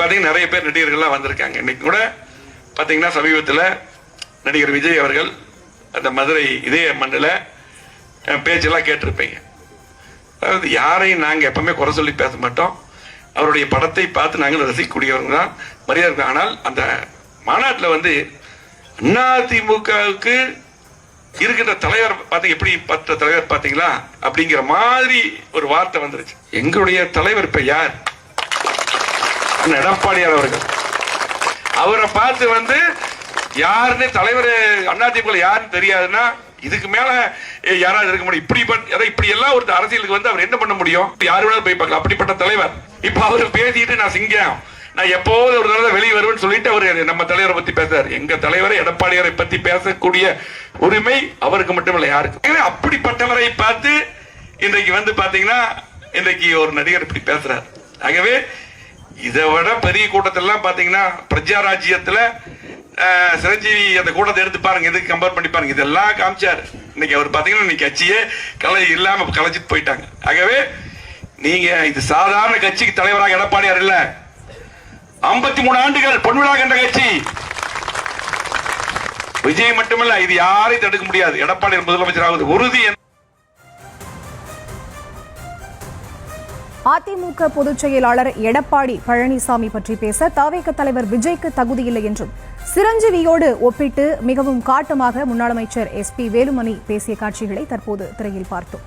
பாத்தீங்கன்னா நிறைய பேர் நடிகர்கள்லாம் வந்திருக்காங்க. இன்னைக்கு கூட பாத்தீங்கன்னா சமீபத்தில் நடிகர் விஜய் அவர்கள் அந்த மதுரை இதய மண்டல பேச்செல்லாம் கேட்டிருப்பீங்க. அதாவது யாரையும் நாங்கள் எப்பவுமே குறை சொல்லி பேச மாட்டோம். அவருடைய படத்தை பார்த்து நாங்கள் ரசிக்கக்கூடியவங்க தான், மரியாதை. ஆனால் அந்த மாநாட்டில் வந்து அதிமுகவுக்கு இருக்கின்ற தலைவர் பார்த்து எப்படி பற்ற தலைவர் பார்த்தீங்களா அப்படிங்கிற மாதிரி ஒரு வார்த்தை வந்துருச்சு. எங்களுடைய தலைவர் இப்ப யார்? எடப்பாடியார் அவர்கள். அவரை பார்த்து வந்து யாருன்னு தலைவர் அதிமுக யாருன்னு தெரியாதுன்னா இதுக்கு மேல யாராவது இருக்க முடியும்? இப்படி எல்லாம் ஒரு அரசியலுக்கு வந்து அவர் என்ன பண்ண முடியும்? யாரு வேணாலும் போய் பார்க்கலாம். அப்படிப்பட்ட தலைவர். இப்ப அவர் பேசிட்டு நான் சிங்கம், நான் எப்போது ஒரு தடவை வெளியே வருவேன்னு சொல்லிட்டு அவர் நம்ம தலைவரை பத்தி பேசுறாரு. எங்க தலைவரை எடப்பாடியாரை பத்தி பேசக்கூடிய உரிமை அவருக்கு மட்டுமில்லை, யாருக்கு. அப்படிப்பட்டவரை பார்த்து இன்றைக்கு வந்து பாத்தீங்கன்னா இன்றைக்கு ஒரு நடிகர் இப்படி பேசுறாரு. ஆகவே இதை விட பெரிய கூட்டத்திலாம் பாத்தீங்கன்னா பிரஜாராஜ்யத்துல சிரஞ்சீவி அந்த கூட்டத்தை எடுத்து பாருங்க, எதுக்கு கம்பேர் பண்ணி பாருங்க. இதெல்லாம் காமிச்சாரு. இன்னைக்கு அவர் பாத்தீங்கன்னா இன்னைக்கு கட்சியே இல்லாம கலைச்சிட்டு போயிட்டாங்க. ஆகவே நீங்க இது சாதாரண கட்சிக்கு தலைவராக எடப்பாடியார் இல்ல, 53 ஆண்டுகள் பொன்விழா கண்ட கட்சி. விஜய் மட்டுமல்ல, இது யாரையும் தடுக்க முடியாது. எடப்பாடியார் முதலமைச்சராவது உறுதி. அதிமுக பொதுச் செயலாளர் எடப்பாடி பழனிசாமி பற்றி பேச தவிக தலைவர் விஜய்க்கு தகுதியில்லை என்றும், சிரஞ்சீவியோடு ஒப்பிட்டு மிகவும் காட்டமாக முன்னாள் அமைச்சர் SP வேலுமணி பேசிய காட்சிகளை தற்போது திரையில் பார்த்தோம்.